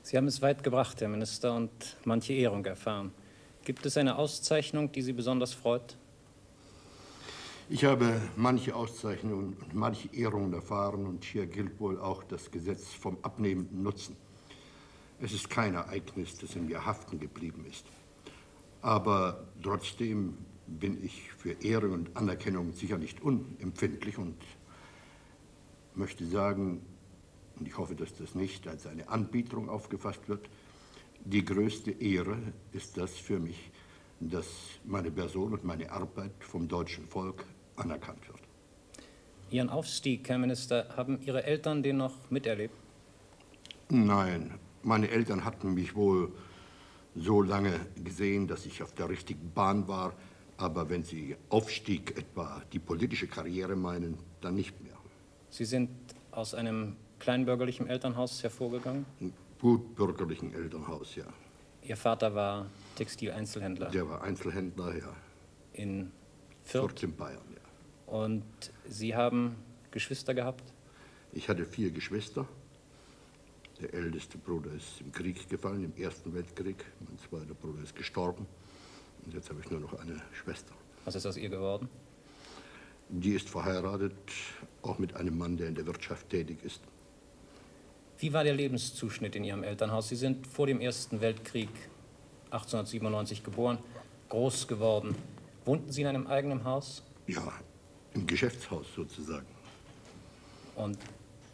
Sie haben es weit gebracht, Herr Minister, und manche Ehrung erfahren. Gibt es eine Auszeichnung, die Sie besonders freut? Ich habe manche Auszeichnungen und manche Ehrungen erfahren, und hier gilt wohl auch das Gesetz vom abnehmenden Nutzen. Es ist kein Ereignis, das in mir haften geblieben ist. Aber trotzdem bin ich für Ehre und Anerkennung sicher nicht unempfindlich und möchte sagen, und ich hoffe, dass das nicht als eine Anbietung aufgefasst wird, die größte Ehre ist das für mich, dass meine Person und meine Arbeit vom deutschen Volk anerkannt wird. Ihren Aufstieg, Herr Minister, haben Ihre Eltern den noch miterlebt? Nein, meine Eltern hatten mich wohl so lange gesehen, dass ich auf der richtigen Bahn war, aber wenn Sie Aufstieg, etwa die politische Karriere meinen, dann nicht mehr. Sie sind aus einem kleinbürgerlichen Elternhaus hervorgegangen? Gut bürgerlichen Elternhaus, ja. Ihr Vater war Textileinzelhändler? Der war Einzelhändler, ja. In Fürth? Fürth in Bayern, ja. Und Sie haben Geschwister gehabt? Ich hatte 4 Geschwister. Der älteste Bruder ist im Krieg gefallen, im Ersten Weltkrieg. Mein zweiter Bruder ist gestorben. Und jetzt habe ich nur noch eine Schwester. Was ist aus ihr geworden? Die ist verheiratet, auch mit einem Mann, der in der Wirtschaft tätig ist. Wie war der Lebenszuschnitt in Ihrem Elternhaus? Sie sind vor dem Ersten Weltkrieg 1897 geboren, groß geworden. Wohnten Sie in einem eigenen Haus? Ja, im Geschäftshaus sozusagen. Und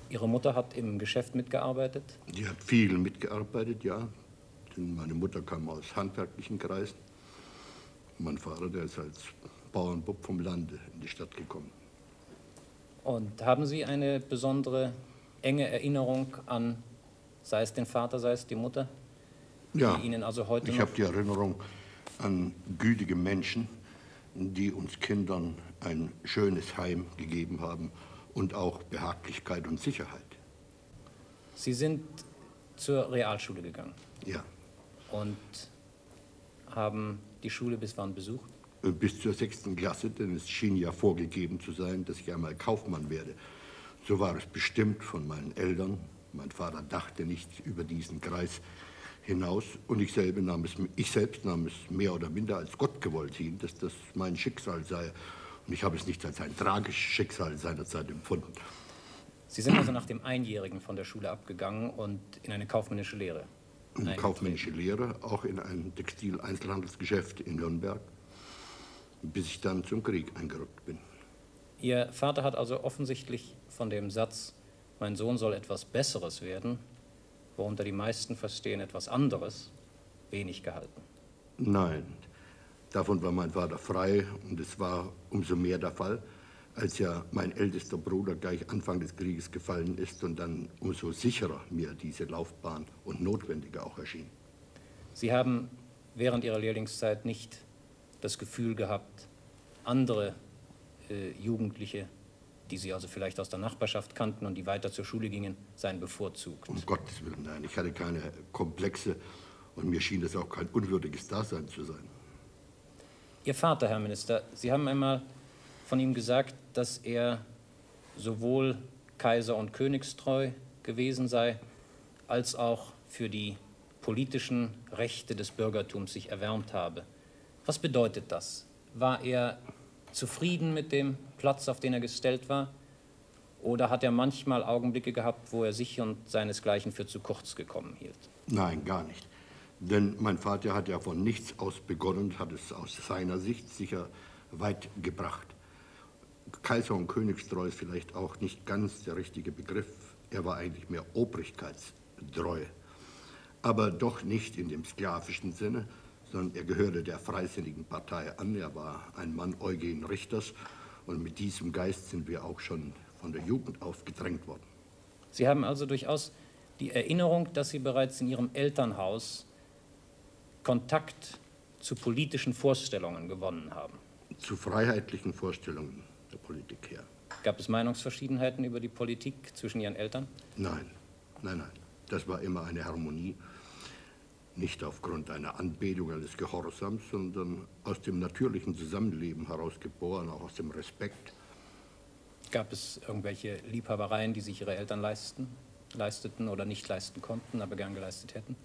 Ihre Mutter hat im Geschäft mitgearbeitet? Die hat viel mitgearbeitet, ja. Denn meine Mutter kam aus handwerklichen Kreisen. Mein Vater, der ist als Bauernbub vom Lande in die Stadt gekommen. Und haben Sie eine besondere enge Erinnerung an, sei es den Vater, sei es die Mutter? Ja, die Ihnen also heute ich habe die Erinnerung an gütige Menschen, die uns Kindern ein schönes Heim gegeben haben und auch Behaglichkeit und Sicherheit. Sie sind zur Realschule gegangen? Ja. Und haben die Schule bis wann besucht? Bis zur 6. Klasse, denn es schien ja vorgegeben zu sein, dass ich einmal Kaufmann werde. So war es bestimmt von meinen Eltern. Mein Vater dachte nicht über diesen Kreis hinaus und ich selbst nahm es mehr oder minder als Gott gewollt hin, dass das mein Schicksal sei. Und ich habe es nicht als ein tragisches Schicksal seinerzeit empfunden. Sie sind also nach dem Einjährigen von der Schule abgegangen und in eine kaufmännische Lehre? Eine kaufmännische Lehre, auch in ein Textil-Einzelhandelsgeschäft in Nürnberg, bis ich dann zum Krieg eingerückt bin. Ihr Vater hat also offensichtlich von dem Satz, mein Sohn soll etwas Besseres werden, worunter die meisten verstehen etwas anderes, wenig gehalten. Nein, davon war mein Vater frei und es war umso mehr der Fall, als ja mein ältester Bruder gleich Anfang des Krieges gefallen ist und dann umso sicherer mir diese Laufbahn und notwendiger auch erschien. Sie haben während Ihrer Lehrlingszeit nicht das Gefühl gehabt, andere Jugendliche, die Sie also vielleicht aus der Nachbarschaft kannten und die weiter zur Schule gingen, seien bevorzugt? Um Gottes Willen, nein. Ich hatte keine Komplexe und mir schien das auch kein unwürdiges Dasein zu sein. Ihr Vater, Herr Minister, Sie haben einmal von ihm gesagt, dass er sowohl Kaiser- und Königstreu gewesen sei, als auch für die politischen Rechte des Bürgertums sich erwärmt habe. Was bedeutet das? War er zufrieden mit dem Platz, auf den er gestellt war? Oder hat er manchmal Augenblicke gehabt, wo er sich und seinesgleichen für zu kurz gekommen hielt? Nein, gar nicht. Denn mein Vater hat ja von nichts aus begonnen und hat es aus seiner Sicht sicher weit gebracht. Kaiser- und Königstreu ist vielleicht auch nicht ganz der richtige Begriff. Er war eigentlich mehr Obrigkeitstreu. Aber doch nicht in dem sklavischen Sinne, sondern er gehörte der Freisinnigen Partei an. Er war ein Mann Eugen Richters und mit diesem Geist sind wir auch schon von der Jugend auf gedrängt worden. Sie haben also durchaus die Erinnerung, dass Sie bereits in Ihrem Elternhaus Kontakt zu politischen Vorstellungen gewonnen haben. Zu freiheitlichen Vorstellungen der Politik her. Gab es Meinungsverschiedenheiten über die Politik zwischen Ihren Eltern? Nein, nein, nein. Das war immer eine Harmonie. Nicht aufgrund einer Anbetung eines Gehorsams, sondern aus dem natürlichen Zusammenleben herausgeboren, auch aus dem Respekt. Gab es irgendwelche Liebhabereien, die sich Ihre Eltern leisten? leisteten oder nicht leisten konnten, aber gern geleistet hätten?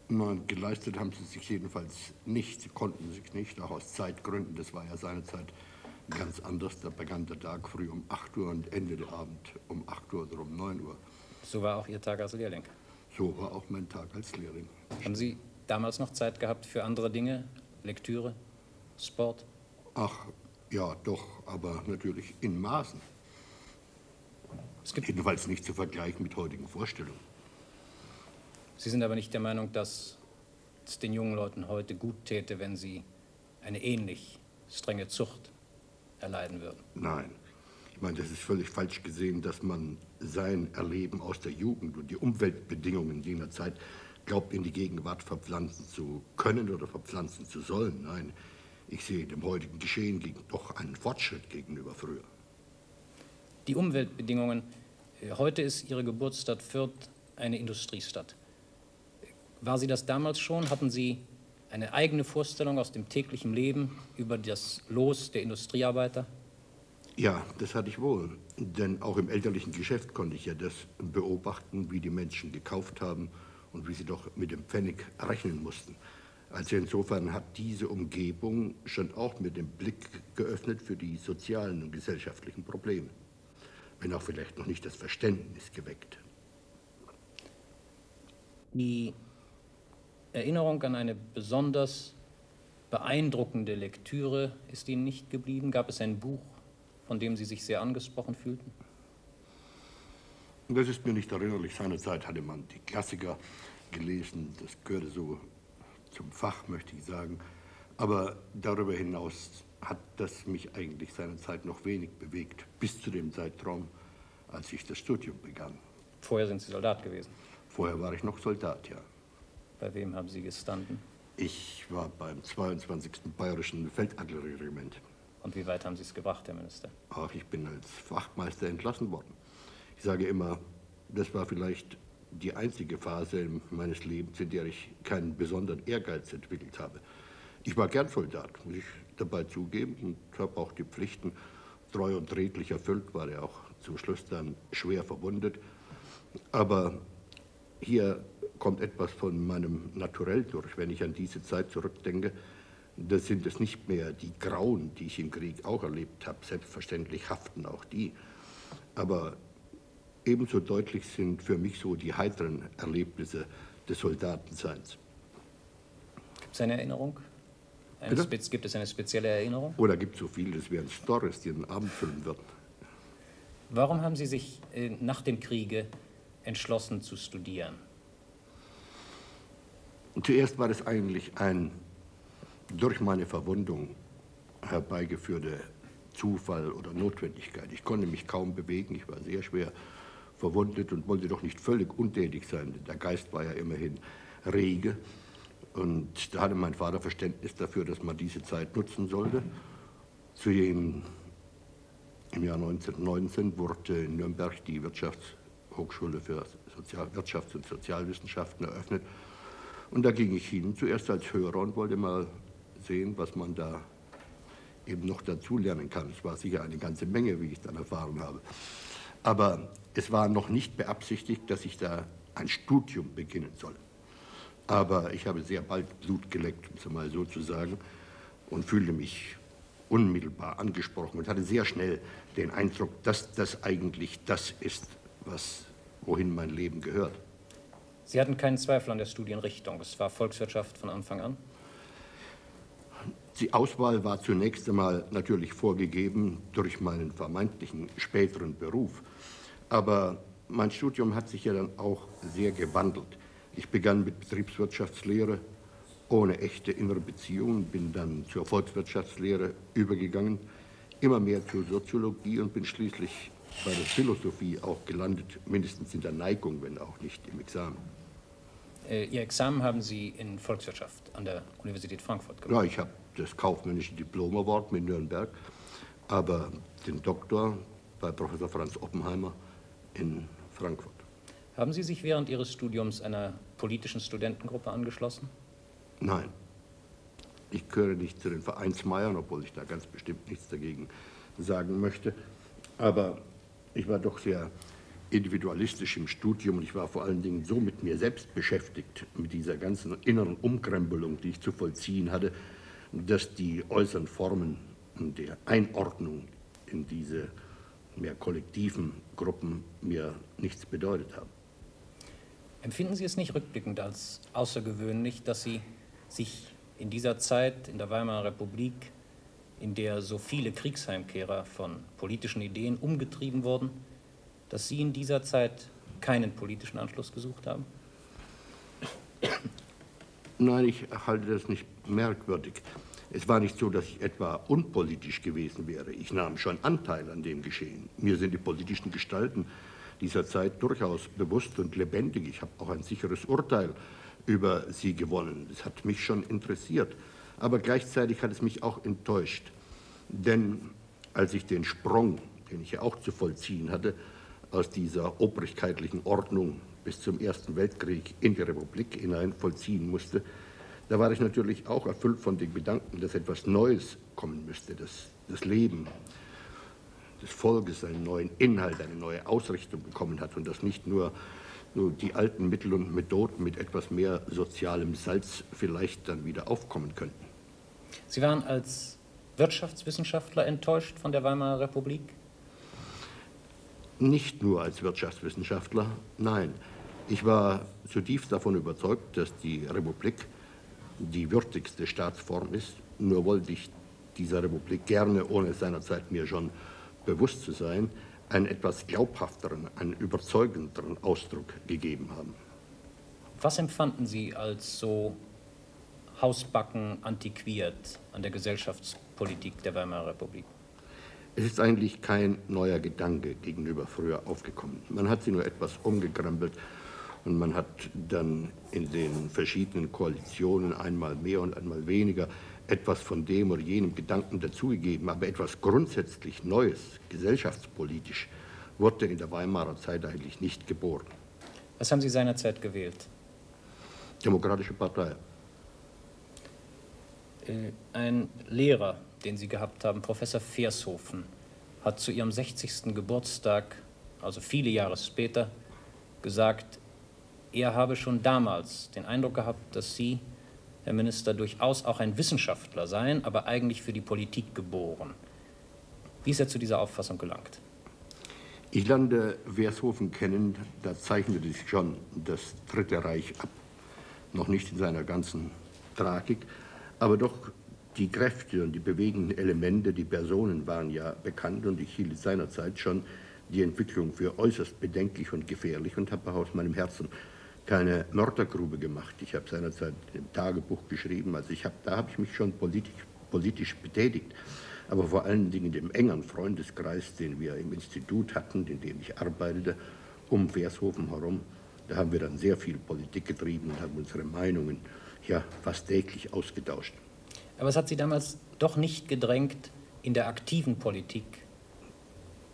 Nein, geleistet haben sie sich jedenfalls nicht. Sie konnten sich nicht, auch aus Zeitgründen. Das war ja seinerzeit ganz anders. Da begann der Tag früh um 8 Uhr und endete Abend um 8 Uhr oder um 9 Uhr. So war auch Ihr Tag als Lehrling? So war auch mein Tag als Lehrling. Haben Sie damals noch Zeit gehabt für andere Dinge? Lektüre, Sport? Ach, ja, doch, aber natürlich in Maßen. Es gibt Jedenfalls nicht zu vergleichen mit heutigen Vorstellungen. Sie sind aber nicht der Meinung, dass es den jungen Leuten heute gut täte, wenn sie eine ähnlich strenge Zucht erleiden würden? Nein. Ich meine, das ist völlig falsch gesehen, dass man sein Erleben aus der Jugend und die Umweltbedingungen jener Zeit glaubt, in die Gegenwart verpflanzen zu können oder verpflanzen zu sollen. Nein, ich sehe dem heutigen Geschehen doch einen Fortschritt gegenüber früher. Die Umweltbedingungen. Heute ist Ihre Geburtsstadt Fürth eine Industriestadt. War sie das damals schon? Hatten Sie eine eigene Vorstellung aus dem täglichen Leben über das Los der Industriearbeiter? Ja, das hatte ich wohl. Denn auch im elterlichen Geschäft konnte ich ja das beobachten, wie die Menschen gekauft haben und wie sie doch mit dem Pfennig rechnen mussten. Also insofern hat diese Umgebung schon auch mit dem Blick geöffnet für die sozialen und gesellschaftlichen Probleme. Wenn auch vielleicht noch nicht das Verständnis geweckt. Die Erinnerung an eine besonders beeindruckende Lektüre ist Ihnen nicht geblieben? Gab es ein Buch, von dem Sie sich sehr angesprochen fühlten? Das ist mir nicht erinnerlich. Seinerzeit hatte man die Klassiker gelesen. Das gehörte so zum Fach, möchte ich sagen. Aber darüber hinaus hat das mich eigentlich seinerzeit noch wenig bewegt, bis zu dem Zeitraum, als ich das Studium begann. Vorher sind Sie Soldat gewesen? Vorher war ich noch Soldat, ja. Bei wem haben Sie gestanden? Ich war beim 22. Bayerischen Feldartillerieregiment. Und wie weit haben Sie es gebracht, Herr Minister? Ach, ich bin als Wachtmeister entlassen worden. Ich sage immer, das war vielleicht die einzige Phase meines Lebens, in der ich keinen besonderen Ehrgeiz entwickelt habe. Ich war gern Soldat, muss ich dabei zugeben, und habe auch die Pflichten treu und redlich erfüllt, war ja auch zum Schluss dann schwer verwundet. Aber hier kommt etwas von meinem Naturell durch, wenn ich an diese Zeit zurückdenke. Da sind es nicht mehr die Grauen, die ich im Krieg auch erlebt habe. Selbstverständlich haften auch die. Aber ebenso deutlich sind für mich so die heiteren Erlebnisse des Soldatenseins. Gibt es eine Erinnerung? Gibt es eine spezielle Erinnerung? Oder gibt es so viel, das wären Storys, die den Abend füllen würden. Warum haben Sie sich nach dem Kriege entschlossen zu studieren? Zuerst war es eigentlich ein durch meine Verwundung herbeigeführter Zufall oder Notwendigkeit. Ich konnte mich kaum bewegen, ich war sehr schwer verwundet und wollte doch nicht völlig untätig sein. Der Geist war ja immerhin rege. Und da hatte mein Vater Verständnis dafür, dass man diese Zeit nutzen sollte. Im Jahr 1919 wurde in Nürnberg die Wirtschaftshochschule für Wirtschafts- und Sozialwissenschaften eröffnet. Und da ging ich hin, zuerst als Hörer, und wollte mal sehen, was man da eben noch dazu lernen kann. Es war sicher eine ganze Menge, wie ich dann erfahren habe. Aber es war noch nicht beabsichtigt, dass ich da ein Studium beginnen soll. Aber ich habe sehr bald Blut geleckt, um es mal so zu sagen, und fühlte mich unmittelbar angesprochen und hatte sehr schnell den Eindruck, dass das eigentlich das ist, wohin mein Leben gehört. Sie hatten keinen Zweifel an der Studienrichtung. Es war Volkswirtschaft von Anfang an? Die Auswahl war zunächst einmal natürlich vorgegeben durch meinen vermeintlichen späteren Beruf. Aber mein Studium hat sich ja dann auch sehr gewandelt. Ich begann mit Betriebswirtschaftslehre ohne echte innere Beziehungen, bin dann zur Volkswirtschaftslehre übergegangen, immer mehr zur Soziologie und bin schließlich bei der Philosophie auch gelandet, mindestens in der Neigung, wenn auch nicht im Examen. Ihr Examen haben Sie in Volkswirtschaft an der Universität Frankfurt gemacht? Ja, ich habe das kaufmännische Diplom erworben in Nürnberg, aber den Doktor bei Professor Franz Oppenheimer in Frankfurt. Haben Sie sich während Ihres Studiums einer politischen Studentengruppe angeschlossen? Nein. Ich gehöre nicht zu den Vereinsmeiern, obwohl ich da ganz bestimmt nichts dagegen sagen möchte. Aber ich war doch sehr individualistisch im Studium und ich war vor allen Dingen so mit mir selbst beschäftigt, mit dieser ganzen inneren Umkrempelung, die ich zu vollziehen hatte, dass die äußeren Formen der Einordnung in diese mehr kollektiven Gruppen mir nichts bedeutet haben. Empfinden Sie es nicht rückblickend als außergewöhnlich, dass Sie sich in dieser Zeit, in der Weimarer Republik, in der so viele Kriegsheimkehrer von politischen Ideen umgetrieben wurden, dass Sie in dieser Zeit keinen politischen Anschluss gesucht haben? Nein, ich halte das nicht merkwürdig. Es war nicht so, dass ich etwa unpolitisch gewesen wäre. Ich nahm schon Anteil an dem Geschehen. Mir sind die politischen Gestalten dieser Zeit durchaus bewusst und lebendig. Ich habe auch ein sicheres Urteil über sie gewonnen. Das hat mich schon interessiert. Aber gleichzeitig hat es mich auch enttäuscht. Denn als ich den Sprung, den ich ja auch zu vollziehen hatte, aus dieser obrigkeitlichen Ordnung bis zum Ersten Weltkrieg in die Republik hinein vollziehen musste, da war ich natürlich auch erfüllt von dem Gedanken, dass etwas Neues kommen müsste, dass das Leben des Volkes einen neuen Inhalt, eine neue Ausrichtung bekommen hat und dass nicht nur die alten Mittel und Methoden mit etwas mehr sozialem Salz vielleicht dann wieder aufkommen könnten. Sie waren als Wirtschaftswissenschaftler enttäuscht von der Weimarer Republik? Nicht nur als Wirtschaftswissenschaftler, nein. Ich war zutiefst davon überzeugt, dass die Republik die würdigste Staatsform ist. Nur wollte ich dieser Republik gerne, ohne es seinerzeit mir schon bewusst zu sein, einen etwas glaubhafteren, einen überzeugenderen Ausdruck gegeben haben. Was empfanden Sie als so hausbacken antiquiert an der Gesellschaftspolitik der Weimarer Republik? Es ist eigentlich kein neuer Gedanke gegenüber früher aufgekommen. Man hat sie nur etwas umgekrempelt und man hat dann in den verschiedenen Koalitionen einmal mehr und einmal weniger etwas von dem oder jenem Gedanken dazugegeben. Aber etwas grundsätzlich Neues, gesellschaftspolitisch, wurde in der Weimarer Zeit eigentlich nicht geboren. Was haben Sie seinerzeit gewählt? Demokratische Partei. Ein Lehrer, den Sie gehabt haben, Professor Vershofen, hat zu Ihrem 60. Geburtstag, also viele Jahre später, gesagt, er habe schon damals den Eindruck gehabt, dass Sie, Herr Minister, durchaus auch ein Wissenschaftler seien, aber eigentlich für die Politik geboren. Wie ist er zu dieser Auffassung gelangt? Ich lernte Vershofen kennen, da zeichnete sich schon das Dritte Reich ab. Noch nicht in seiner ganzen Tragik, aber doch die Kräfte und die bewegenden Elemente, die Personen waren ja bekannt und ich hielt seinerzeit schon die Entwicklung für äußerst bedenklich und gefährlich und habe aus meinem Herzen keine Mördergrube gemacht. Ich habe seinerzeit im Tagebuch geschrieben, also da habe ich mich schon politisch betätigt, aber vor allen Dingen in dem engeren Freundeskreis, den wir im Institut hatten, in dem ich arbeitete, um Vershofen herum, da haben wir dann sehr viel Politik getrieben und haben unsere Meinungen ja fast täglich ausgetauscht. Aber es hat Sie damals doch nicht gedrängt, in der aktiven Politik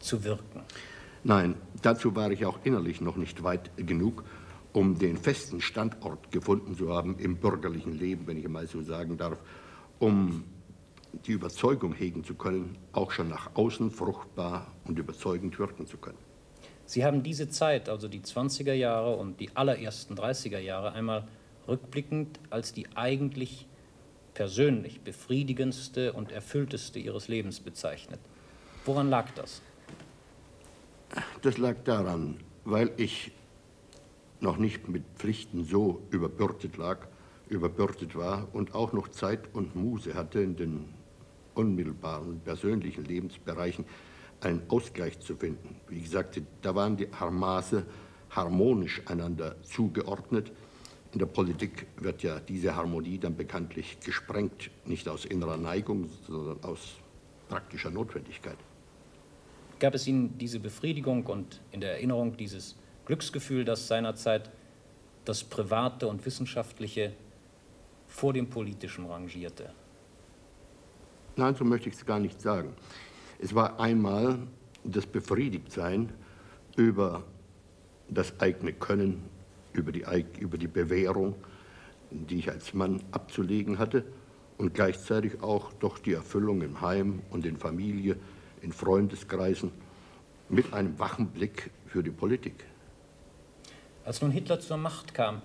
zu wirken? Nein, dazu war ich auch innerlich noch nicht weit genug, um den festen Standort gefunden zu haben im bürgerlichen Leben, wenn ich mal so sagen darf, um die Überzeugung hegen zu können, auch schon nach außen fruchtbar und überzeugend wirken zu können. Sie haben diese Zeit, also die 20er Jahre und die allerersten 30er Jahre, einmal rückblickend als die eigentlich persönlich befriedigendste und erfüllteste Ihres Lebens bezeichnet. Woran lag das? Das lag daran, weil ich noch nicht mit Pflichten so überbürdet war und auch noch Zeit und Muße hatte, in den unmittelbaren und persönlichen Lebensbereichen einen Ausgleich zu finden. Wie ich sagte, da waren die Maße harmonisch einander zugeordnet. In der Politik wird ja diese Harmonie dann bekanntlich gesprengt, nicht aus innerer Neigung, sondern aus praktischer Notwendigkeit. Gab es Ihnen diese Befriedigung und in der Erinnerung dieses Glücksgefühl, dass seinerzeit das Private und Wissenschaftliche vor dem Politischen rangierte? Nein, so möchte ich es gar nicht sagen. Es war einmal das Befriedigtsein über das eigene Können, über die Bewährung, die ich als Mann abzulegen hatte, und gleichzeitig auch doch die Erfüllung im Heim und in Familie, in Freundeskreisen, mit einem wachen Blick, für die Politik. Als nun Hitler zur Macht kam,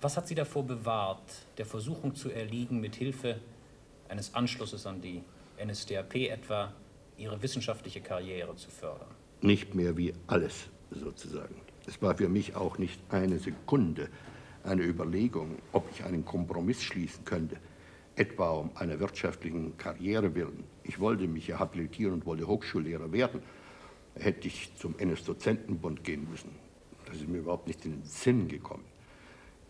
was hat Sie davor bewahrt, der Versuchung zu erliegen, mit Hilfe eines Anschlusses an die NSDAP etwa Ihre wissenschaftliche Karriere zu fördern? Nicht mehr wie alles, sozusagen. Es war für mich auch nicht eine Sekunde eine Überlegung, ob ich einen Kompromiss schließen könnte, etwa um einer wirtschaftlichen Karriere willen. Ich wollte mich ja habilitieren und wollte Hochschullehrer werden. Hätte ich zum NS-Dozentenbund gehen müssen. Das ist mir überhaupt nicht in den Sinn gekommen.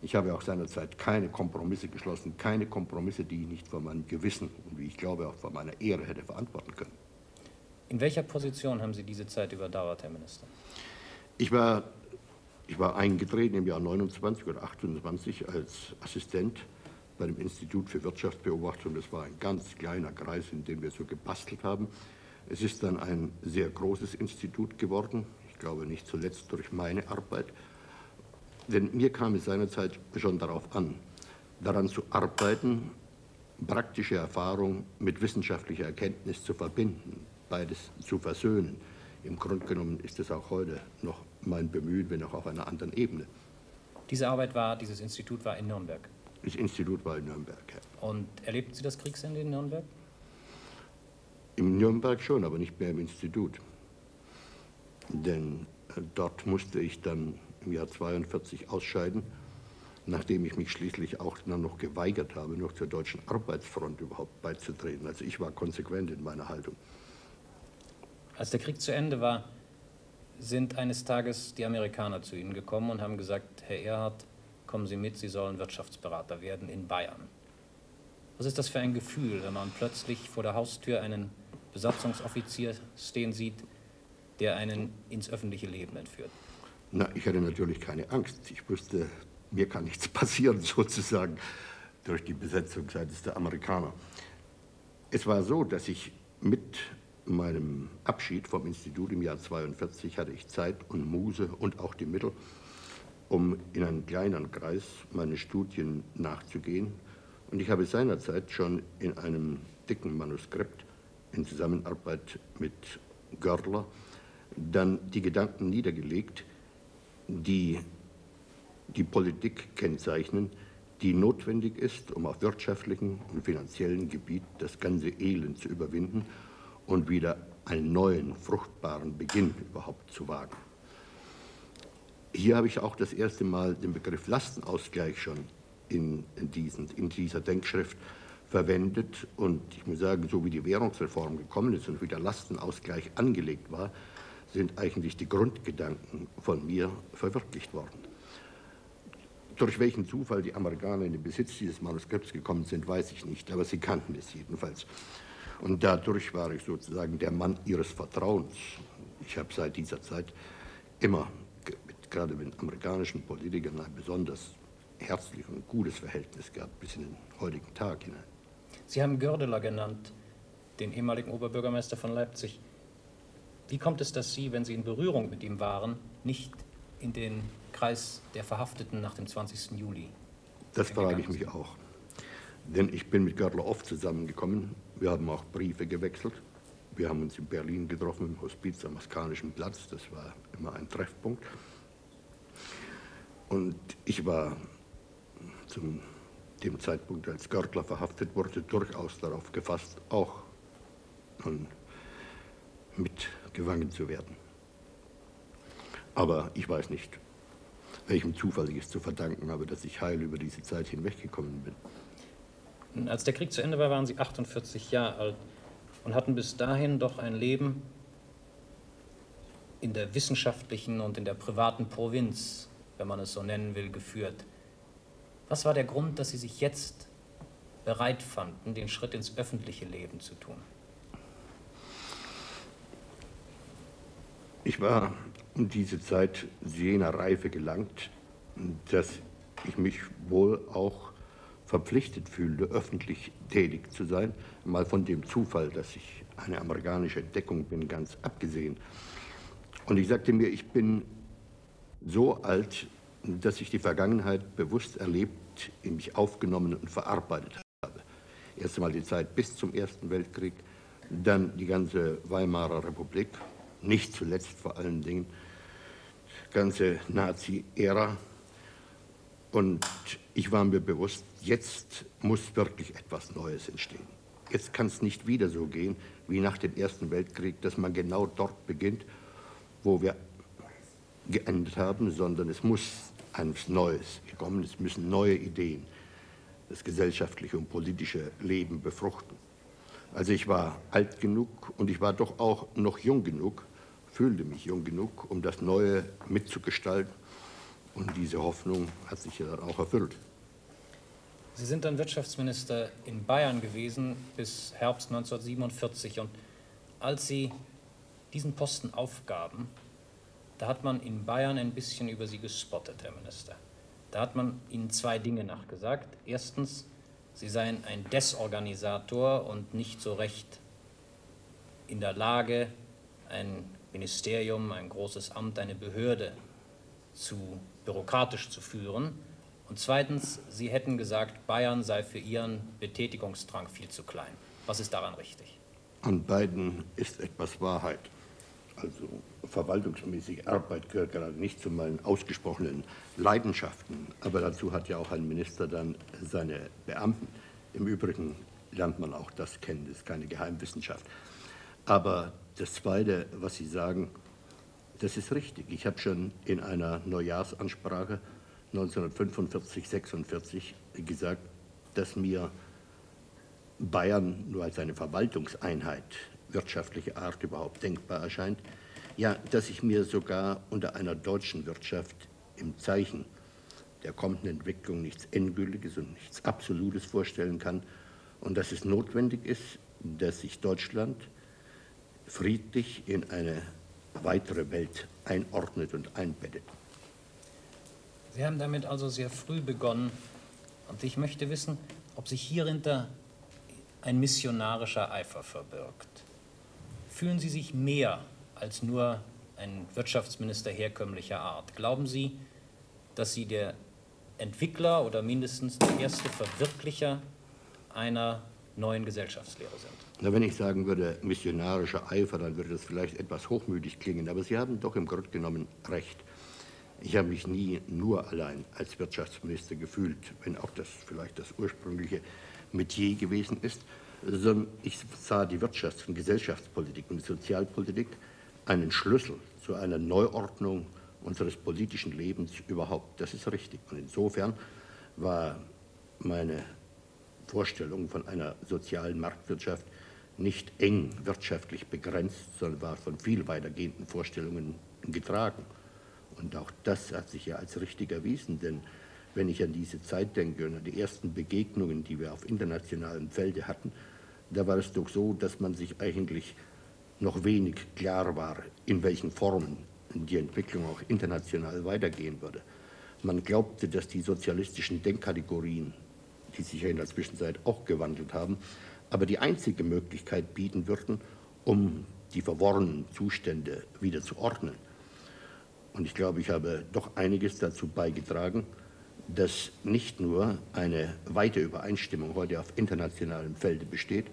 Ich habe auch seinerzeit keine Kompromisse geschlossen, keine Kompromisse, die ich nicht vor meinem Gewissen und wie ich glaube auch vor meiner Ehre hätte verantworten können. In welcher Position haben Sie diese Zeit überdauert, Herr Minister? Ich war eingetreten im Jahr 29 oder 28 als Assistent bei dem Institut für Wirtschaftsbeobachtung. Das war ein ganz kleiner Kreis, in dem wir so gebastelt haben. Es ist dann ein sehr großes Institut geworden, ich glaube nicht zuletzt durch meine Arbeit. Denn mir kam es seinerzeit schon darauf an, daran zu arbeiten, praktische Erfahrung mit wissenschaftlicher Erkenntnis zu verbinden, beides zu versöhnen. Im Grunde genommen ist es auch heute noch mein Bemühen, wenn auch auf einer anderen Ebene. Dieses Institut war in Nürnberg? Das Institut war in Nürnberg, ja. Und erlebten Sie das Kriegsende in Nürnberg? In Nürnberg schon, aber nicht mehr im Institut. Denn dort musste ich dann im Jahr 42 ausscheiden, nachdem ich mich schließlich auch dann noch geweigert habe, noch zur Deutschen Arbeitsfront überhaupt beizutreten. Also ich war konsequent in meiner Haltung. Als der Krieg zu Ende war, sind eines Tages die Amerikaner zu Ihnen gekommen und haben gesagt, Herr Erhard, kommen Sie mit, Sie sollen Wirtschaftsberater werden in Bayern. Was ist das für ein Gefühl, wenn man plötzlich vor der Haustür einen Besatzungsoffizier stehen sieht, der einen ins öffentliche Leben entführt? Na, ich hatte natürlich keine Angst. Ich wusste, mir kann nichts passieren, sozusagen, durch die Besetzung seitens der Amerikaner. Es war so, dass ich mit meinem Abschied vom Institut im Jahr 42 hatte ich Zeit und Muße und auch die Mittel, um in einem kleineren Kreis meine Studien nachzugehen. Und ich habe seinerzeit schon in einem dicken Manuskript in Zusammenarbeit mit Görler dann die Gedanken niedergelegt, die die Politik kennzeichnen, die notwendig ist, um auf wirtschaftlichem und finanziellem Gebiet das ganze Elend zu überwinden und wieder einen neuen, fruchtbaren Beginn überhaupt zu wagen. Hier habe ich auch das erste Mal den Begriff Lastenausgleich schon in dieser Denkschrift verwendet. Und ich muss sagen, so wie die Währungsreform gekommen ist und wie der Lastenausgleich angelegt war, sind eigentlich die Grundgedanken von mir verwirklicht worden. Durch welchen Zufall die Amerikaner in den Besitz dieses Manuskripts gekommen sind, weiß ich nicht, aber sie kannten es jedenfalls. Und dadurch war ich sozusagen der Mann ihres Vertrauens. Ich habe seit dieser Zeit immer, gerade mit amerikanischen Politikern, ein besonders herzliches und gutes Verhältnis gehabt, bis in den heutigen Tag hinein. Sie haben Gördeler genannt, den ehemaligen Oberbürgermeister von Leipzig. Wie kommt es, dass Sie, wenn Sie in Berührung mit ihm waren, nicht in den Kreis der Verhafteten nach dem 20. Juli? Das frage ich mich auch. Denn ich bin mit Gördeler oft zusammengekommen. Wir haben auch Briefe gewechselt. Wir haben uns in Berlin getroffen, im Hospiz am Askanischen Platz. Das war immer ein Treffpunkt. Und ich war zu dem Zeitpunkt, als Gördeler verhaftet wurde, durchaus darauf gefasst, auch nun mitgefangen zu werden. Aber ich weiß nicht, welchem Zufall ich es zu verdanken habe, dass ich heil über diese Zeit hinweggekommen bin. Als der Krieg zu Ende war, waren Sie 48 Jahre alt und hatten bis dahin doch ein Leben in der wissenschaftlichen und in der privaten Provinz, wenn man es so nennen will, geführt. Was war der Grund, dass Sie sich jetzt bereit fanden, den Schritt ins öffentliche Leben zu tun? Ich war um diese Zeit zu jener Reife gelangt, dass ich mich wohl auch verpflichtet fühlte, öffentlich tätig zu sein, mal von dem Zufall, dass ich eine amerikanische Entdeckung bin, ganz abgesehen. Und ich sagte mir, ich bin so alt, dass ich die Vergangenheit bewusst erlebt, in mich aufgenommen und verarbeitet habe. Erst einmal die Zeit bis zum Ersten Weltkrieg, dann die ganze Weimarer Republik, nicht zuletzt vor allen Dingen ganze Nazi-Ära. Und ich war mir bewusst, jetzt muss wirklich etwas Neues entstehen. Jetzt kann es nicht wieder so gehen wie nach dem Ersten Weltkrieg, dass man genau dort beginnt, wo wir geendet haben, sondern es muss eines Neues kommen, es müssen neue Ideen das gesellschaftliche und politische Leben befruchten. Also ich war alt genug und ich war doch auch noch jung genug, fühlte mich jung genug, um das Neue mitzugestalten. Und diese Hoffnung hat sich ja dann auch erfüllt. Sie sind dann Wirtschaftsminister in Bayern gewesen bis Herbst 1947. Und als Sie diesen Posten aufgaben, da hat man in Bayern ein bisschen über Sie gespottet, Herr Minister. Da hat man Ihnen zwei Dinge nachgesagt. Erstens, Sie seien ein Desorganisator und nicht so recht in der Lage, ein Ministerium, ein großes Amt, eine Behörde bürokratisch zu führen. Und zweitens, Sie hätten gesagt, Bayern sei für Ihren Betätigungsdrang viel zu klein. Was ist daran richtig? An beiden ist etwas Wahrheit. Also verwaltungsmäßige Arbeit gehört gerade nicht zu meinen ausgesprochenen Leidenschaften. Aber dazu hat ja auch ein Minister dann seine Beamten. Im Übrigen lernt man auch das kennen, das ist keine Geheimwissenschaft. Aber das Zweite, was Sie sagen, das ist richtig. Ich habe schon in einer Neujahrsansprache 1945/46 gesagt, dass mir Bayern nur als eine Verwaltungseinheit wirtschaftlicher Art überhaupt denkbar erscheint. Ja, dass ich mir sogar unter einer deutschen Wirtschaft im Zeichen der kommenden Entwicklung nichts Endgültiges und nichts Absolutes vorstellen kann und dass es notwendig ist, dass sich Deutschland friedlich in eine weitere Welt einordnet und einbettet. Sie haben damit also sehr früh begonnen. Und ich möchte wissen, ob sich hierhinter ein missionarischer Eifer verbirgt. Fühlen Sie sich mehr als nur ein Wirtschaftsminister herkömmlicher Art? Glauben Sie, dass Sie der Entwickler oder mindestens der erste Verwirklicher einer neuen Gesellschaftslehre sind? Na, wenn ich sagen würde, missionarischer Eifer, dann würde das vielleicht etwas hochmütig klingen. Aber Sie haben doch im Grunde genommen recht. Ich habe mich nie nur allein als Wirtschaftsminister gefühlt, wenn auch das vielleicht das ursprüngliche Metier gewesen ist, sondern ich sah die Wirtschafts- und Gesellschaftspolitik und die Sozialpolitik einen Schlüssel zu einer Neuordnung unseres politischen Lebens überhaupt. Das ist richtig. Und insofern war meine Vorstellung von einer sozialen Marktwirtschaft nicht eng wirtschaftlich begrenzt, sondern war von viel weitergehenden Vorstellungen getragen. Und auch das hat sich ja als richtig erwiesen, denn wenn ich an diese Zeit denke und an die ersten Begegnungen, die wir auf internationalem Felde hatten, da war es doch so, dass man sich eigentlich noch wenig klar war, in welchen Formen die Entwicklung auch international weitergehen würde. Man glaubte, dass die sozialistischen Denkkategorien, die sich ja in der Zwischenzeit auch gewandelt haben, aber die einzige Möglichkeit bieten würden, um die verworrenen Zustände wieder zu ordnen. Und ich glaube, ich habe doch einiges dazu beigetragen, dass nicht nur eine weite Übereinstimmung heute auf internationalem Felde besteht,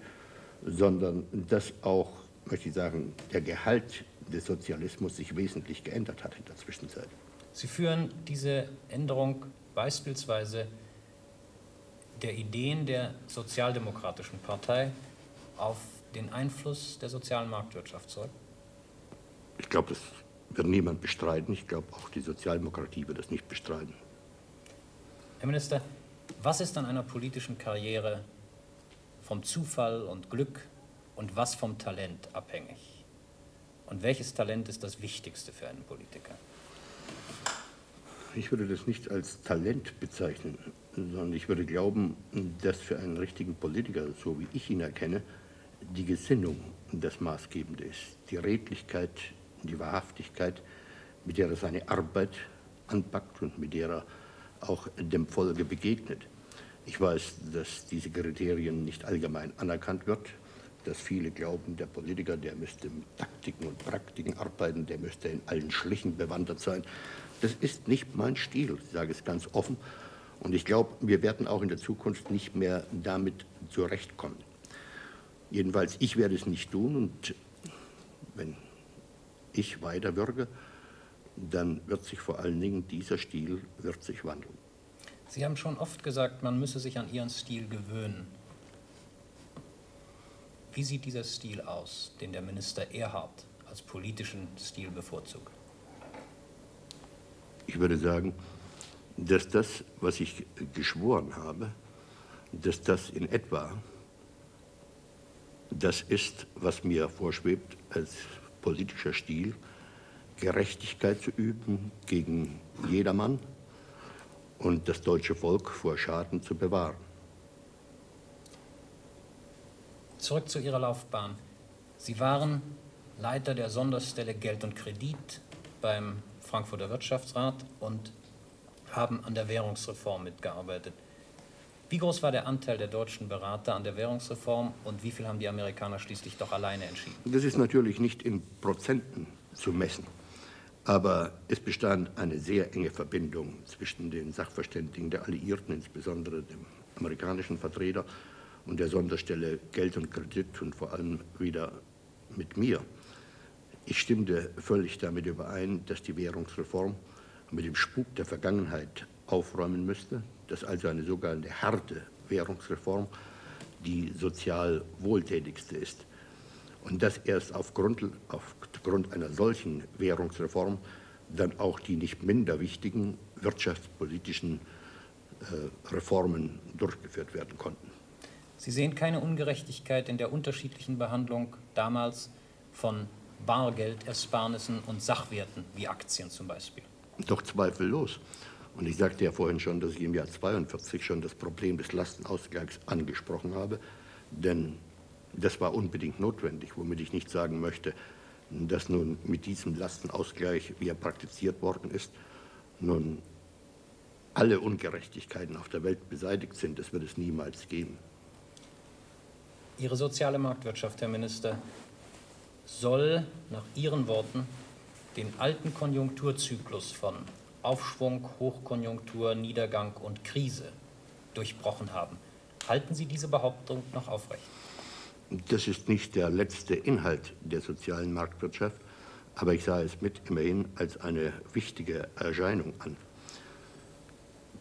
sondern dass auch, möchte ich sagen, der Gehalt des Sozialismus sich wesentlich geändert hat in der Zwischenzeit. Sie führen diese Änderung beispielsweise der Ideen der Sozialdemokratischen Partei auf den Einfluss der sozialen Marktwirtschaft zurück? Ich glaube, das wird niemand bestreiten. Ich glaube, auch die Sozialdemokratie wird das nicht bestreiten. Herr Minister, was ist an einer politischen Karriere vom Zufall und Glück und was vom Talent abhängig? Und welches Talent ist das Wichtigste für einen Politiker? Ich würde das nicht als Talent bezeichnen, sondern ich würde glauben, dass für einen richtigen Politiker, so wie ich ihn erkenne, die Gesinnung das Maßgebende ist. Die Redlichkeit, die Wahrhaftigkeit, mit der er seine Arbeit anpackt und mit der er auch dem Volke begegnet. Ich weiß, dass diese Kriterien nicht allgemein anerkannt wird, dass viele glauben, der Politiker, der müsste mit Taktiken und Praktiken arbeiten, der müsste in allen Schlichen bewandert sein. Das ist nicht mein Stil, ich sage es ganz offen. Und ich glaube, wir werden auch in der Zukunft nicht mehr damit zurechtkommen. Jedenfalls, ich werde es nicht tun. Und wenn ich weiterwirke, dann wird sich vor allen Dingen dieser Stil wandeln. Sie haben schon oft gesagt, man müsse sich an Ihren Stil gewöhnen. Wie sieht dieser Stil aus, den der Minister Erhard als politischen Stil bevorzugt? Ich würde sagen, dass das, was ich geschworen habe, dass das in etwa das ist, was mir vorschwebt als politischer Stil, Gerechtigkeit zu üben gegen jedermann und das deutsche Volk vor Schaden zu bewahren. Zurück zu Ihrer Laufbahn. Sie waren Leiter der Sonderstelle Geld und Kredit beim Frankfurter Wirtschaftsrat und haben an der Währungsreform mitgearbeitet. Wie groß war der Anteil der deutschen Berater an der Währungsreform und wie viel haben die Amerikaner schließlich doch alleine entschieden? Das ist natürlich nicht in Prozenten zu messen, aber es bestand eine sehr enge Verbindung zwischen den Sachverständigen der Alliierten, insbesondere dem amerikanischen Vertreter, und der Sonderstelle Geld und Kredit und vor allem wieder mit mir. Ich stimmte völlig damit überein, dass die Währungsreform mit dem Spuk der Vergangenheit aufräumen müsste, dass also eine sogenannte harte Währungsreform die sozial wohltätigste ist und dass erst aufgrund einer solchen Währungsreform dann auch die nicht minder wichtigen wirtschaftspolitischen Reformen durchgeführt werden konnten. Sie sehen keine Ungerechtigkeit in der unterschiedlichen Behandlung damals von Bargeldersparnissen und Sachwerten wie Aktien zum Beispiel? Doch zweifellos. Und ich sagte ja vorhin schon, dass ich im Jahr 1942 schon das Problem des Lastenausgleichs angesprochen habe, denn das war unbedingt notwendig, womit ich nicht sagen möchte, dass nun mit diesem Lastenausgleich, wie er praktiziert worden ist, nun alle Ungerechtigkeiten auf der Welt beseitigt sind. Das wird es niemals geben. Ihre soziale Marktwirtschaft, Herr Minister, soll nach Ihren Worten den alten Konjunkturzyklus von Aufschwung, Hochkonjunktur, Niedergang und Krise durchbrochen haben. Halten Sie diese Behauptung noch aufrecht? Das ist nicht der letzte Inhalt der sozialen Marktwirtschaft, aber ich sah es immerhin als eine wichtige Erscheinung an.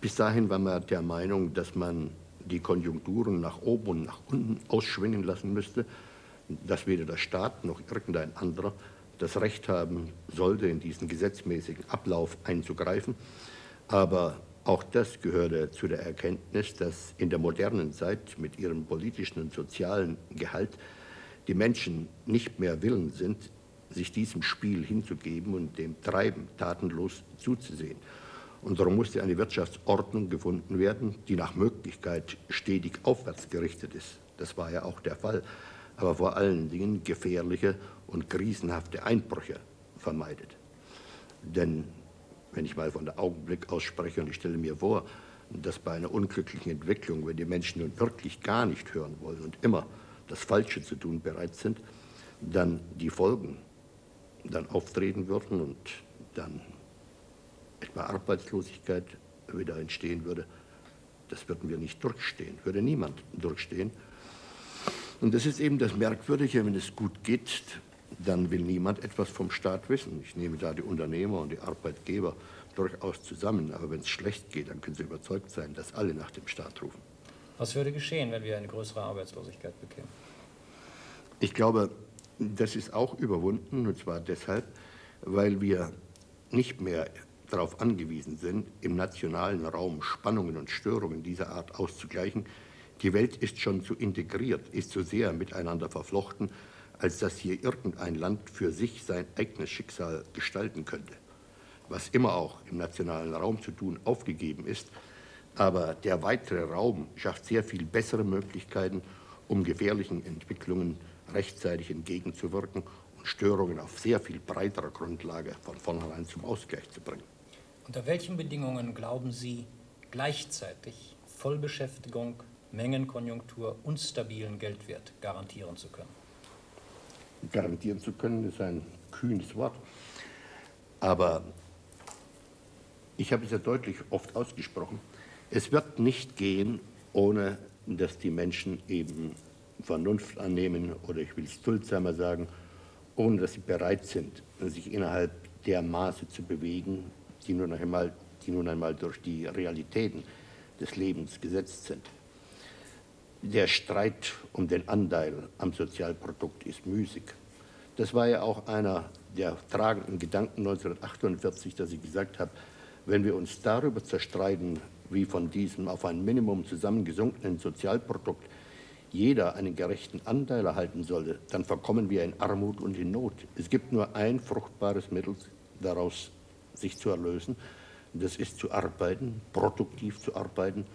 Bis dahin war man der Meinung, dass man die Konjunkturen nach oben und nach unten ausschwingen lassen müsste, dass weder der Staat noch irgendein anderer das Recht haben sollte, in diesen gesetzmäßigen Ablauf einzugreifen. Aber auch das gehörte zu der Erkenntnis, dass in der modernen Zeit mit ihrem politischen und sozialen Gehalt die Menschen nicht mehr willens sind, sich diesem Spiel hinzugeben und dem Treiben tatenlos zuzusehen. Und darum musste eine Wirtschaftsordnung gefunden werden, die nach Möglichkeit stetig aufwärts gerichtet ist. Das war ja auch der Fall, aber vor allen Dingen gefährliche und krisenhafte Einbrüche vermeidet. Denn wenn ich mal von der Augenblick aus spreche und ich stelle mir vor, dass bei einer unglücklichen Entwicklung, wenn die Menschen nun wirklich gar nicht hören wollen und immer das Falsche zu tun bereit sind, dann die Folgen dann auftreten würden und dann etwa Arbeitslosigkeit wieder entstehen würde, das würden wir nicht durchstehen, würde niemand durchstehen. Und das ist eben das Merkwürdige, wenn es gut geht, dann will niemand etwas vom Staat wissen. Ich nehme da die Unternehmer und die Arbeitgeber durchaus zusammen, aber wenn es schlecht geht, dann können Sie überzeugt sein, dass alle nach dem Staat rufen. Was würde geschehen, wenn wir eine größere Arbeitslosigkeit bekämen? Ich glaube, das ist auch überwunden, und zwar deshalb, weil wir nicht mehr darauf angewiesen sind, im nationalen Raum Spannungen und Störungen dieser Art auszugleichen. Die Welt ist schon zu integriert, ist so sehr miteinander verflochten, als dass hier irgendein Land für sich sein eigenes Schicksal gestalten könnte. Was immer auch im nationalen Raum zu tun aufgegeben ist, aber der weitere Raum schafft sehr viel bessere Möglichkeiten, um gefährlichen Entwicklungen rechtzeitig entgegenzuwirken und Störungen auf sehr viel breiterer Grundlage von vornherein zum Ausgleich zu bringen. Unter welchen Bedingungen glauben Sie, gleichzeitig Vollbeschäftigung, Mengenkonjunktur und stabilen Geldwert garantieren zu können? Garantieren zu können, ist ein kühnes Wort. Aber ich habe es ja deutlich oft ausgesprochen, es wird nicht gehen, ohne dass die Menschen eben Vernunft annehmen oder ich will es duldsamer sagen, ohne dass sie bereit sind, sich innerhalb der Maße zu bewegen, die nun einmal durch die Realitäten des Lebens gesetzt sind. Der Streit um den Anteil am Sozialprodukt ist müßig. Das war ja auch einer der tragenden Gedanken 1948, dass ich gesagt habe, wenn wir uns darüber zerstreiten, wie von diesem auf ein Minimum zusammengesunkenen Sozialprodukt jeder einen gerechten Anteil erhalten solle, dann verkommen wir in Armut und in Not. Es gibt nur ein fruchtbares Mittel, daraus sich zu erlösen. Das ist zu arbeiten, produktiv zu arbeiten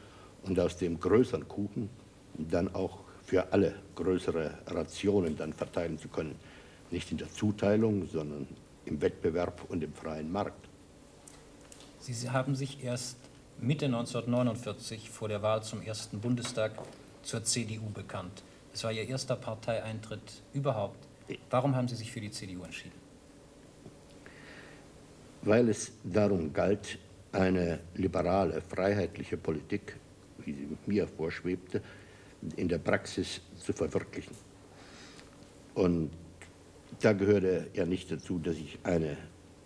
und aus dem größeren Kuchen dann auch für alle größere Rationen dann verteilen zu können. Nicht in der Zuteilung, sondern im Wettbewerb und im freien Markt. Sie haben sich erst Mitte 1949 vor der Wahl zum ersten Bundestag zur CDU bekannt. Es war Ihr erster Parteieintritt überhaupt. Warum haben Sie sich für die CDU entschieden? Weil es darum galt, eine liberale, freiheitliche Politik, wie sie mir vorschwebte, in der Praxis zu verwirklichen. Und da gehörte ja nicht dazu, dass ich eine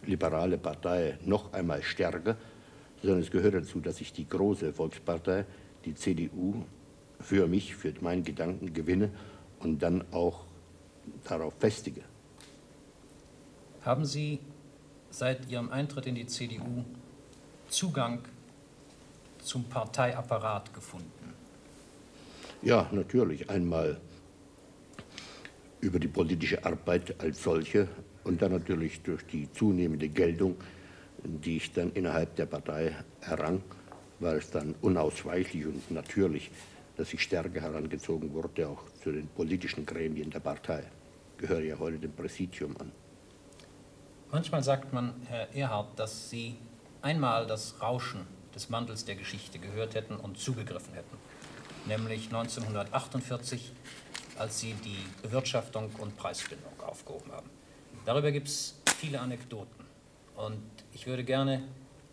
liberale Partei noch einmal stärke, sondern es gehört dazu, dass ich die große Volkspartei, die CDU, für mich, für meinen Gedanken gewinne und dann auch darauf festige. Haben Sie seit Ihrem Eintritt in die CDU Zugang zum Parteiapparat gefunden? Ja, natürlich. Einmal über die politische Arbeit als solche und dann natürlich durch die zunehmende Geltung, die ich dann innerhalb der Partei errang, war es dann unausweichlich und natürlich, dass ich stärker herangezogen wurde, auch zu den politischen Gremien der Partei. Ich gehöre ja heute dem Präsidium an. Manchmal sagt man, Herr Erhard, dass Sie einmal das Rauschen des Mantels der Geschichte gehört hätten und zugegriffen hätten. Nämlich 1948, als Sie die Bewirtschaftung und Preisbindung aufgehoben haben. Darüber gibt es viele Anekdoten. Und ich würde gerne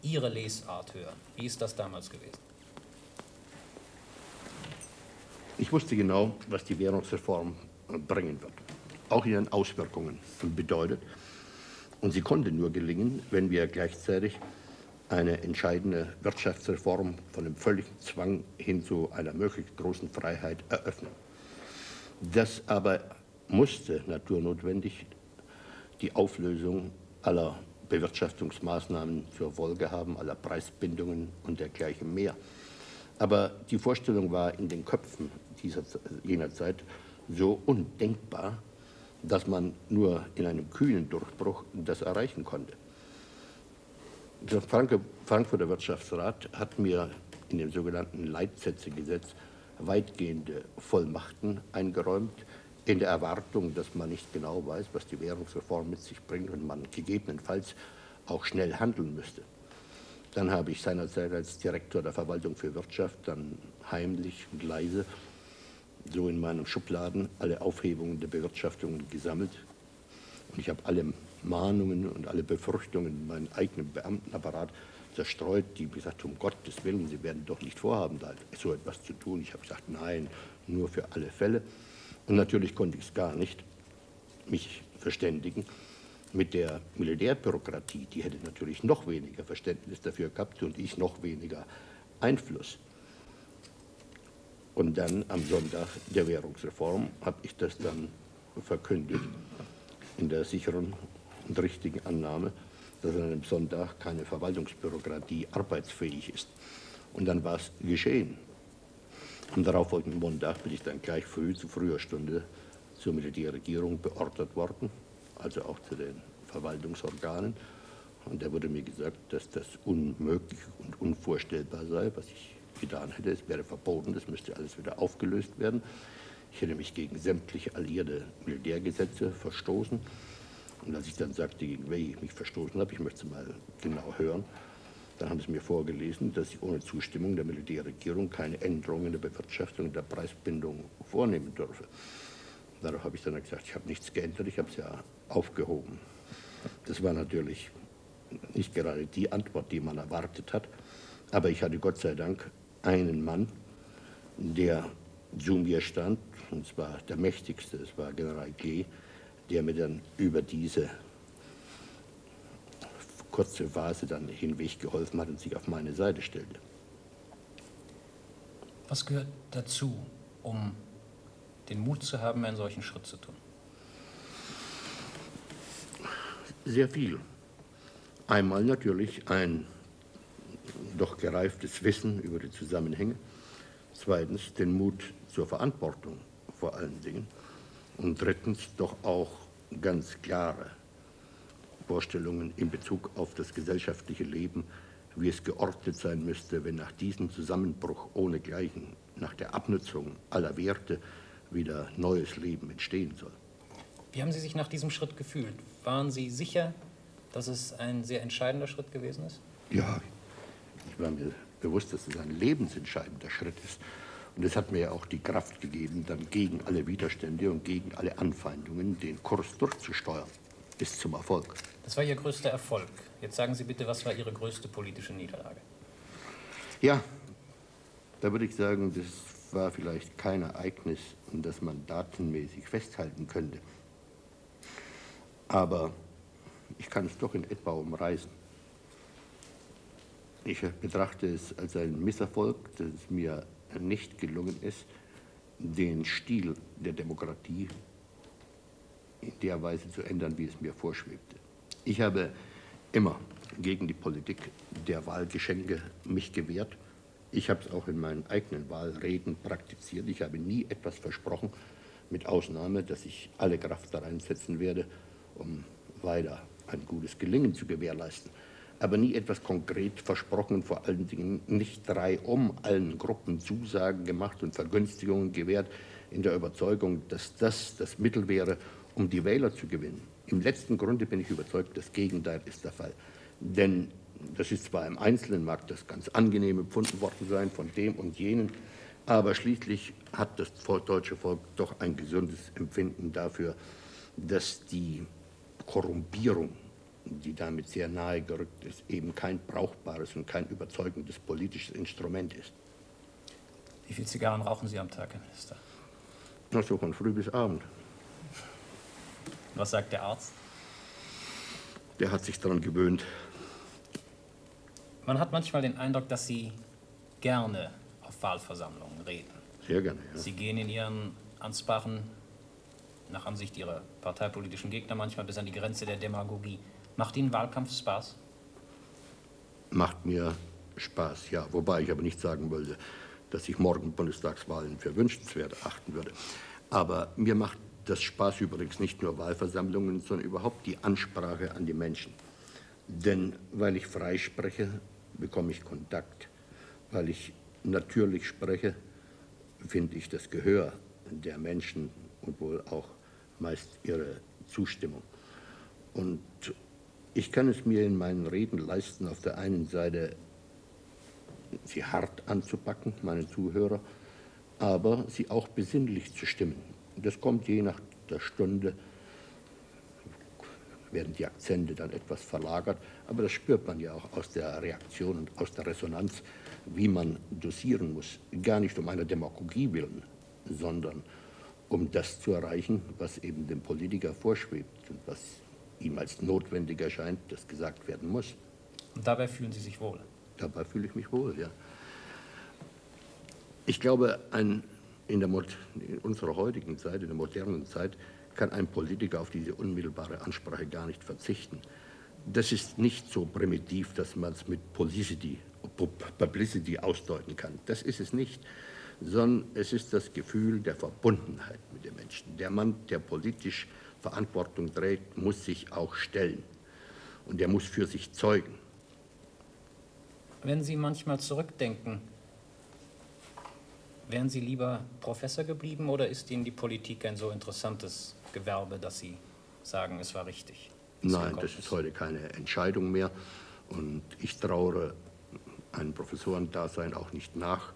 Ihre Lesart hören. Wie ist das damals gewesen? Ich wusste genau, was die Währungsreform bringen wird, auch in ihren Auswirkungen bedeutet. Und sie konnte nur gelingen, wenn wir gleichzeitig eine entscheidende Wirtschaftsreform von einem völligen Zwang hin zu einer möglichst großen Freiheit eröffnen. Das aber musste naturnotwendig die Auflösung aller Bewirtschaftungsmaßnahmen zur Folge haben, aller Preisbindungen und dergleichen mehr. Aber die Vorstellung war in den Köpfen jener Zeit so undenkbar, dass man nur in einem kühlen Durchbruch das erreichen konnte. Der Frankfurter Wirtschaftsrat hat mir in dem sogenannten Leitsätzegesetz weitgehende Vollmachten eingeräumt, in der Erwartung, dass man nicht genau weiß, was die Währungsreform mit sich bringt und man gegebenenfalls auch schnell handeln müsste. Dann habe ich seinerzeit als Direktor der Verwaltung für Wirtschaft dann heimlich und leise so in meinem Schubladen alle Aufhebungen der Bewirtschaftungen gesammelt. Und ich habe alle Mahnungen und alle Befürchtungen in meinen eigenen Beamtenapparat zerstreut, die gesagt haben, um Gottes Willen, Sie werden doch nicht vorhaben, da so etwas zu tun. Ich habe gesagt, nein, nur für alle Fälle. Und natürlich konnte ich es gar nicht, mich verständigen mit der Militärbürokratie. Die hätte natürlich noch weniger Verständnis dafür gehabt und ich noch weniger Einfluss. Und dann am Sonntag der Währungsreform habe ich das dann verkündet, in der sicheren und richtigen Annahme, dass an einem Sonntag keine Verwaltungsbürokratie arbeitsfähig ist. Und dann war es geschehen. Am darauffolgenden Montag bin ich dann gleich früh, zu früher Stunde, zur Militärregierung beordert worden, also auch zu den Verwaltungsorganen. Und da wurde mir gesagt, dass das unmöglich und unvorstellbar sei, was ich getan hätte. Es wäre verboten, das müsste alles wieder aufgelöst werden. Ich hätte mich gegen sämtliche alliierte Militärgesetze verstoßen. Und als ich dann sagte, gegen welche ich mich verstoßen habe, ich möchte es mal genau hören, dann haben sie mir vorgelesen, dass ich ohne Zustimmung der Militärregierung keine Änderungen in der Bewirtschaftung und der Preisbindung vornehmen dürfe. Darauf habe ich dann gesagt, ich habe nichts geändert, ich habe es ja aufgehoben. Das war natürlich nicht gerade die Antwort, die man erwartet hat, aber ich hatte Gott sei Dank einen Mann, der zu mir stand, und zwar der mächtigste, es war General G., der mir dann über diese kurze Phase dann hinweg geholfen hat und sich auf meine Seite stellte. Was gehört dazu, um den Mut zu haben, einen solchen Schritt zu tun? Sehr viel. Einmal natürlich ein doch gereiftes Wissen über die Zusammenhänge. Zweitens den Mut zur Verantwortung vor allen Dingen. Und drittens doch auch ganz klare Vorstellungen in Bezug auf das gesellschaftliche Leben, wie es geordnet sein müsste, wenn nach diesem Zusammenbruch ohnegleichen, nach der Abnutzung aller Werte wieder neues Leben entstehen soll. Wie haben Sie sich nach diesem Schritt gefühlt? Waren Sie sicher, dass es ein sehr entscheidender Schritt gewesen ist? Ja, ich war mir bewusst, dass es ein lebensentscheidender Schritt ist. Und es hat mir ja auch die Kraft gegeben, dann gegen alle Widerstände und gegen alle Anfeindungen den Kurs durchzusteuern, bis zum Erfolg. Das war Ihr größter Erfolg. Jetzt sagen Sie bitte, was war Ihre größte politische Niederlage? Ja, da würde ich sagen, das war vielleicht kein Ereignis, das man datenmäßig festhalten könnte. Aber ich kann es doch in etwa umreißen. Ich betrachte es als einen Misserfolg, dass es mir nicht gelungen ist, den Stil der Demokratie in der Weise zu ändern, wie es mir vorschwebte. Ich habe immer gegen die Politik der Wahlgeschenke mich gewehrt. Ich habe es auch in meinen eigenen Wahlreden praktiziert. Ich habe nie etwas versprochen, mit Ausnahme, dass ich alle Kraft da reinsetzen werde, um weiter ein gutes Gelingen zu gewährleisten. Aber nie etwas konkret versprochen und vor allen Dingen nicht reihum allen Gruppen Zusagen gemacht und Vergünstigungen gewährt, in der Überzeugung, dass das Mittel wäre, um die Wähler zu gewinnen. Im letzten Grunde bin ich überzeugt, das Gegenteil ist der Fall. Denn das ist zwar im Einzelnen, mag das ganz angenehm empfunden worden sein von dem und jenen, aber schließlich hat das deutsche Volk doch ein gesundes Empfinden dafür, dass die Korrumpierung, die damit sehr nahe gerückt ist, eben kein brauchbares und kein überzeugendes politisches Instrument ist. Wie viele Zigarren rauchen Sie am Tag, Herr Minister? Na, so von früh bis Abend. Was sagt der Arzt? Der hat sich daran gewöhnt. Man hat manchmal den Eindruck, dass Sie gerne auf Wahlversammlungen reden. Sehr gerne, ja. Sie gehen in Ihren Ansprachen nach Ansicht Ihrer parteipolitischen Gegner manchmal bis an die Grenze der Demagogie. Macht Ihnen Wahlkampf Spaß? Macht mir Spaß, ja. Wobei ich aber nicht sagen wollte, dass ich morgen Bundestagswahlen für wünschenswert achten würde. Aber mir macht das Spaß übrigens nicht nur Wahlversammlungen, sondern überhaupt die Ansprache an die Menschen. Denn weil ich frei spreche, bekomme ich Kontakt. Weil ich natürlich spreche, finde ich das Gehör der Menschen und wohl auch meist ihre Zustimmung. Und ich kann es mir in meinen Reden leisten, auf der einen Seite sie hart anzupacken, meine Zuhörer, aber sie auch besinnlich zu stimmen. Das kommt je nach der Stunde, werden die Akzente dann etwas verlagert, aber das spürt man ja auch aus der Reaktion und aus der Resonanz, wie man dosieren muss. Gar nicht um einer Demagogie willen, sondern um das zu erreichen, was eben dem Politiker vorschwebt und was ihm als notwendig erscheint, das gesagt werden muss. Und dabei fühlen Sie sich wohl? Dabei fühle ich mich wohl, ja. Ich glaube, in unserer heutigen Zeit, in der modernen Zeit, kann ein Politiker auf diese unmittelbare Ansprache gar nicht verzichten. Das ist nicht so primitiv, dass man es mit Publicity ausdeuten kann. Das ist es nicht, sondern es ist das Gefühl der Verbundenheit mit den Menschen. Der Mann, der politisch Verantwortung trägt, muss sich auch stellen und er muss für sich zeugen. Wenn Sie manchmal zurückdenken, wären Sie lieber Professor geblieben oder ist Ihnen die Politik ein so interessantes Gewerbe, dass Sie sagen, es war richtig? Nein, das ist heute keine Entscheidung mehr und ich trauere einem Professorendasein auch nicht nach,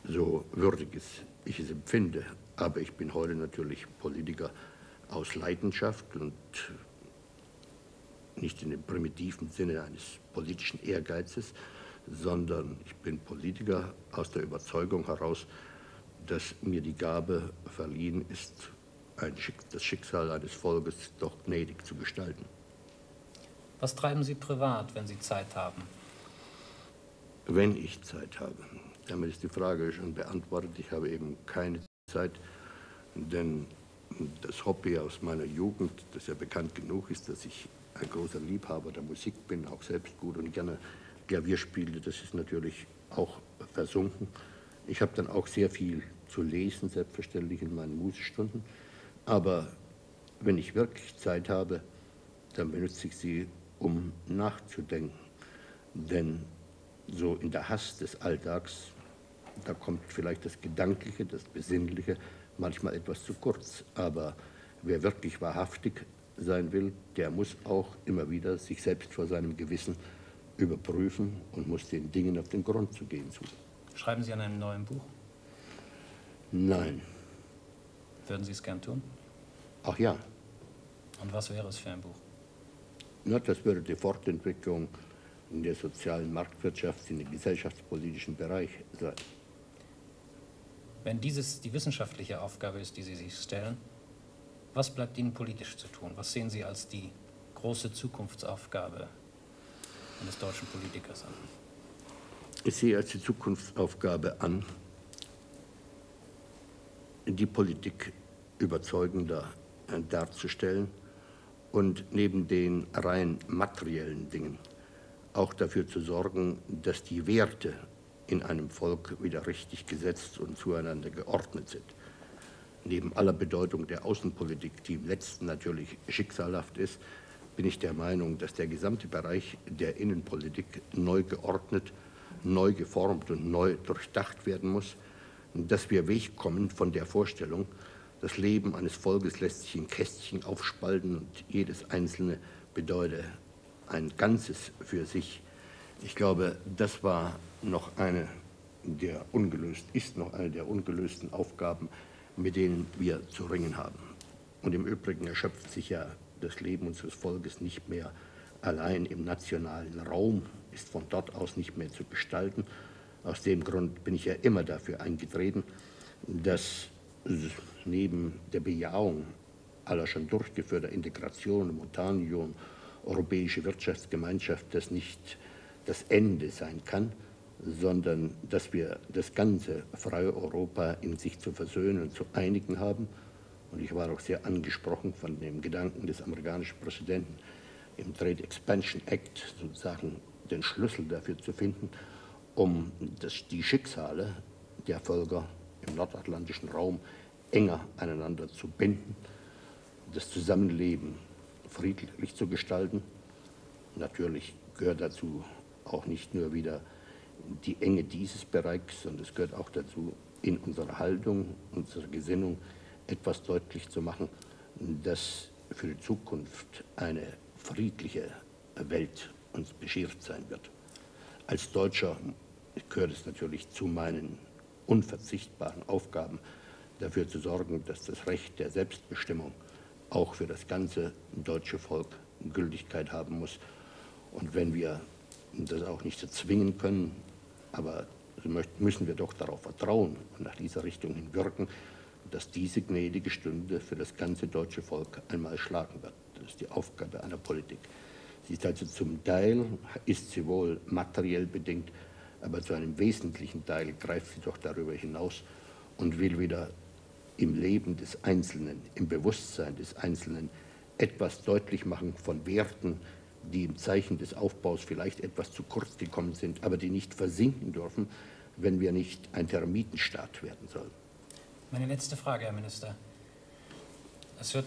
so würdig ich es empfinde. Aber ich bin heute natürlich Politiker aus Leidenschaft und nicht in dem primitiven Sinne eines politischen Ehrgeizes, sondern ich bin Politiker aus der Überzeugung heraus, dass mir die Gabe verliehen ist, das Schicksal eines Volkes doch gnädig zu gestalten. Was treiben Sie privat, wenn Sie Zeit haben? Wenn ich Zeit habe. Damit ist die Frage schon beantwortet. Ich habe eben keine Zeit, denn das Hobby aus meiner Jugend, das ja bekannt genug ist, dass ich ein großer Liebhaber der Musik bin, auch selbst gut und gerne Klavier spielte, das ist natürlich auch versunken. Ich habe dann auch sehr viel zu lesen, selbstverständlich in meinen Musikstunden. Aber wenn ich wirklich Zeit habe, dann benutze ich sie, um nachzudenken. Denn so in der Hast des Alltags, da kommt vielleicht das Gedankliche, das Besinnliche manchmal etwas zu kurz. Aber wer wirklich wahrhaftig sein will, der muss auch immer wieder sich selbst vor seinem Gewissen überprüfen und muss den Dingen auf den Grund zu gehen suchen. Schreiben Sie an einem neuen Buch? Nein. Würden Sie es gern tun? Ach ja. Und was wäre es für ein Buch? Na, das würde die Fortentwicklung in der sozialen Marktwirtschaft, in den gesellschaftspolitischen Bereich sein. Wenn dieses die wissenschaftliche Aufgabe ist, die Sie sich stellen, was bleibt Ihnen politisch zu tun? Was sehen Sie als die große Zukunftsaufgabe eines deutschen Politikers an? Ich sehe als die Zukunftsaufgabe an, die Politik überzeugender darzustellen und neben den rein materiellen Dingen auch dafür zu sorgen, dass die Werte in einem Volk wieder richtig gesetzt und zueinander geordnet sind. Neben aller Bedeutung der Außenpolitik, die im letzten natürlich schicksalhaft ist, bin ich der Meinung, dass der gesamte Bereich der Innenpolitik neu geordnet, neu geformt und neu durchdacht werden muss, dass wir wegkommen von der Vorstellung, das Leben eines Volkes lässt sich in Kästchen aufspalten und jedes einzelne bedeutet ein Ganzes für sich. Ich glaube, das war noch eine der ist noch eine der ungelösten Aufgaben, mit denen wir zu ringen haben. Und im Übrigen erschöpft sich ja das Leben unseres Volkes nicht mehr allein im nationalen Raum, ist von dort aus nicht mehr zu gestalten. Aus dem Grund bin ich ja immer dafür eingetreten, dass neben der Bejahung aller schon durchgeführter Integration, Montanunion, Europäische Wirtschaftsgemeinschaft, das nicht das Ende sein kann, sondern dass wir das ganze freie Europa in sich zu versöhnen und zu einigen haben. Und ich war auch sehr angesprochen von dem Gedanken des amerikanischen Präsidenten, im Trade Expansion Act sozusagen den Schlüssel dafür zu finden, um die Schicksale der Völker im nordatlantischen Raum enger aneinander zu binden, das Zusammenleben friedlich zu gestalten. Natürlich gehört dazu auch nicht nur wieder die Enge dieses Bereichs, sondern es gehört auch dazu, in unserer Haltung, unserer Gesinnung etwas deutlich zu machen, dass für die Zukunft eine friedliche Welt uns beschert sein wird. Als Deutscher gehört es natürlich zu meinen unverzichtbaren Aufgaben, dafür zu sorgen, dass das Recht der Selbstbestimmung auch für das ganze deutsche Volk Gültigkeit haben muss. Und wenn wir das auch nicht erzwingen können, aber müssen wir doch darauf vertrauen und nach dieser Richtung hin wirken, dass diese gnädige Stunde für das ganze deutsche Volk einmal schlagen wird. Das ist die Aufgabe einer Politik. Sie ist also zum Teil, ist sie wohl materiell bedingt, aber zu einem wesentlichen Teil greift sie doch darüber hinaus und will wieder im Leben des Einzelnen, im Bewusstsein des Einzelnen etwas deutlich machen von Werten, die im Zeichen des Aufbaus vielleicht etwas zu kurz gekommen sind, aber die nicht versinken dürfen, wenn wir nicht ein Termitenstaat werden sollen. Meine letzte Frage, Herr Minister. Es wird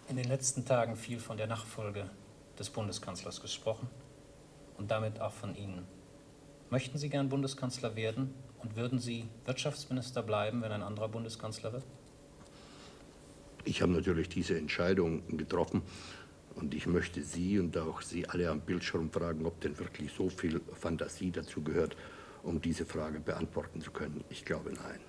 in den letzten Tagen viel von der Nachfolge des Bundeskanzlers gesprochen und damit auch von Ihnen. Möchten Sie gern Bundeskanzler werden und würden Sie Wirtschaftsminister bleiben, wenn ein anderer Bundeskanzler wird? Ich habe natürlich diese Entscheidung getroffen und ich möchte Sie und auch Sie alle am Bildschirm fragen, ob denn wirklich so viel Fantasie dazu gehört, um diese Frage beantworten zu können. Ich glaube, nein.